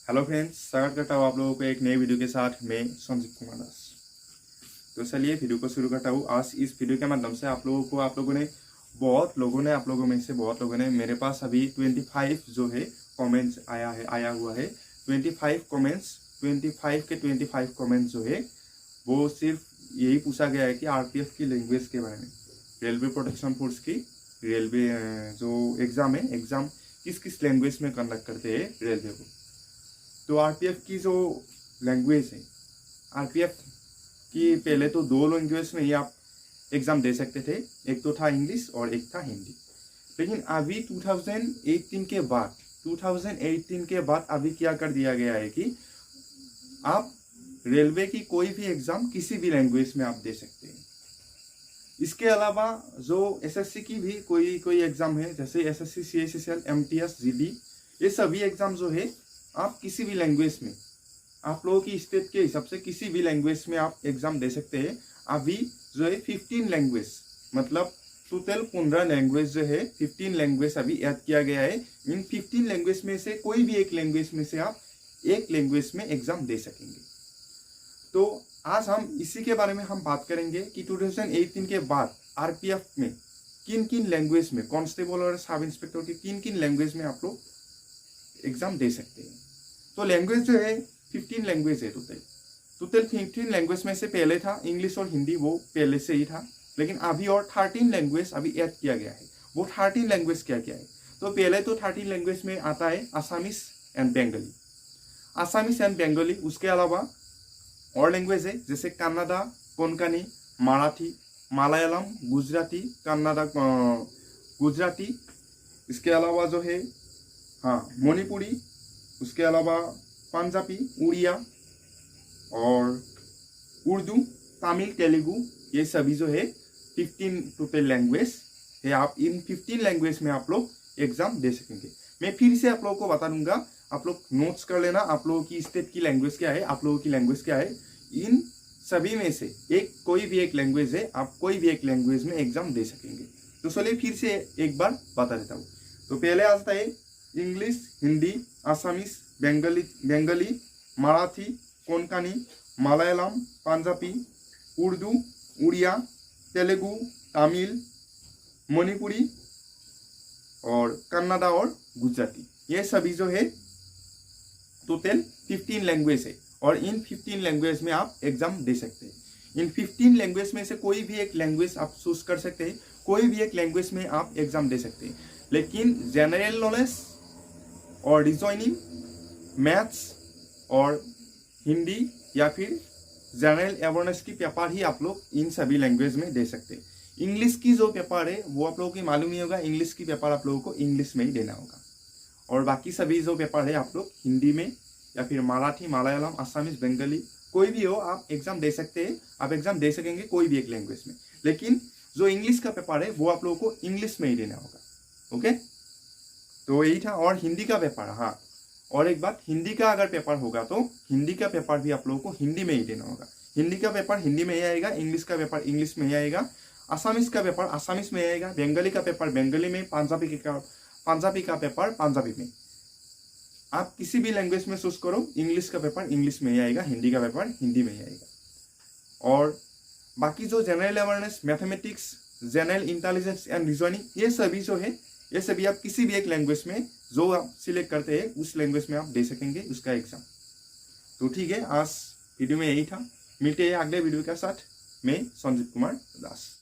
Hello friends, स्वागत करता हूँ आप लोगों को एक नए वीडियो के साथ। मैं संजीव कुमार दास। तो चलिए वीडियो को शुरू करता हूँ। आज इस वीडियो के माध्यम से आप लोगों ने आप लोगों में से बहुत लोगों ने मेरे पास अभी 25 जो है कमेंट्स आया हुआ है। 25 कमेंट्स, 25 कमेंट्स जो है वो सिर्फ यही पूछा गया है कि आरपीएफ की लैंग्वेज के बारे में, रेलवे प्रोटेक्शन फोर्स की रेलवे जो एग्ज़ाम है, एग्ज़ाम किस किस लैंग्वेज में कंडक्ट करते हैं रेलवे को। तो आरपीएफ की जो लैंग्वेज है, आरपीएफ की पहले तो दो लैंग्वेज में ही आप एग्ज़ाम दे सकते थे, एक तो था इंग्लिश और एक था हिंदी। लेकिन अभी 2018 के बाद अभी क्या कर दिया गया है कि आप रेलवे की कोई भी एग्ज़ाम किसी भी लैंग्वेज में आप दे सकते हैं। इसके अलावा जो एसएससी की भी कोई एग्ज़ाम है, जैसे एसएससी, सीएचएसएल, एमटीएस, जीडी, ये सभी एग्ज़ाम जो है आप किसी भी लैंग्वेज में, आप लोगों की स्टेट के हिसाब से किसी भी लैंग्वेज में आप एग्ज़ाम दे सकते हैं। अभी जो है 15 लैंग्वेज, मतलब टोटल 15 लैंग्वेज जो है, 15 लैंग्वेज अभी ऐड किया गया है। इन 15 लैंग्वेज में से कोई भी एक लैंग्वेज में से आप एक लैंग्वेज में एग्ज़ाम दे सकेंगे। तो आज हम इसी के बारे में हम बात करेंगे कि 2018 के बाद आरपीएफ में किन किन लैंग्वेज में, कांस्टेबल और सब इंस्पेक्टर के किन किन लैंग्वेज में आप लोग एग्ज़ाम दे सकते हैं। तो लैंग्वेज जो है 15 लैंग्वेज है टोटल 15 लैंग्वेज में से पहले था इंग्लिश और हिंदी, वो पहले से ही था। लेकिन अभी और 13 लैंग्वेज अभी ऐड किया गया है। वो 13 लैंग्वेज क्या क्या है? तो पहले तो 13 लैंग्वेज में आता है Assamese and Bengali, Assamese and Bengali. उसके अलावा और लैंग्वेज है जैसे कन्नड़ा, कोंकणी, मराठी, मलयालम, गुजराती, कन्नड़ा, गुजराती। इसके अलावा जो है मणिपुरी, उसके अलावा पंजाबी, उड़िया और उर्दू, तमिल, तेलुगु, ये सभी जो है 15 टोटल लैंग्वेज है। आप इन 15 लैंग्वेज में आप लोग एग्जाम दे सकेंगे। मैं फिर से आप लोगों को बता दूंगा, आप लोग नोट्स कर लेना। आप लोगों की स्टेट की लैंग्वेज क्या है, आप लोगों की लैंग्वेज क्या है। इन सभी में से कोई भी एक लैंग्वेज है, आप कोई भी एक लैंग्वेज में एग्जाम दे सकेंगे। तो चलिए फिर से एक बार बता देता हूँ। तो पहले आता है इंग्लिश, हिंदी, आसामीज, बंगाली, मराठी, कोंकणी, मलयालम, पंजाबी, उर्दू, उड़िया, तेलुगु, तमिल, मणिपुरी और कन्नड़ा और गुजराती। ये सभी जो है टोटल 15 लैंग्वेज है और इन 15 लैंग्वेज में आप एग्जाम दे सकते हैं। इन 15 लैंग्वेज में से कोई भी एक लैंग्वेज आप चूज कर सकते हैं, कोई भी एक लैंग्वेज में आप एग्जाम दे सकते हैं। लेकिन जनरल नॉलेज और रीजनिंग, मैथ्स और हिंदी या फिर जनरल अवेयरनेस की पेपर ही आप लोग इन सभी लैंग्वेज में दे सकते हैं। इंग्लिश की जो पेपर है वो आप लोगों को मालूम ही होगा, इंग्लिश की पेपर आप लोगों को इंग्लिश में ही देना होगा। और बाकी सभी जो पेपर है आप लोग हिंदी में या फिर मराठी, मलयालम, आसामीज, बंगाली, कोई भी हो आप एग्जाम दे सकते हैं। आप एग्जाम दे सकेंगे कोई भी एक लैंग्वेज में। लेकिन जो इंग्लिश का पेपर है वो आप लोगों को इंग्लिश में ही देना होगा। ओके, तो यही था। और हिंदी का पेपर, और एक बात, हिंदी का अगर पेपर होगा तो हिंदी का पेपर भी आप लोगों को हिंदी में ही देना होगा। हिंदी का पेपर हिंदी में ही आएगा, इंग्लिश का पेपर इंग्लिश में ही आएगा, आसामीज का पेपर आसामीज में आएगा, बंगाली का पेपर बंगाली में, पंजाबी का पेपर पंजाबी में। आप किसी भी लैंग्वेज में चूज करो, इंग्लिश का पेपर इंग्लिश में ही आएगा, हिंदी का पेपर हिंदी में ही आएगा। और बाकी जो general awareness, mathematics, general intelligence and reasoning, ये सभी जो है, ये सभी आप किसी भी एक लैंग्वेज में जो आप सिलेक्ट करते हैं उस लैंग्वेज में आप दे सकेंगे उसका एग्जाम। तो ठीक है, आज वीडियो में यही था। मिलते हैं अगले वीडियो के साथ। मैं संजीव कुमार दास।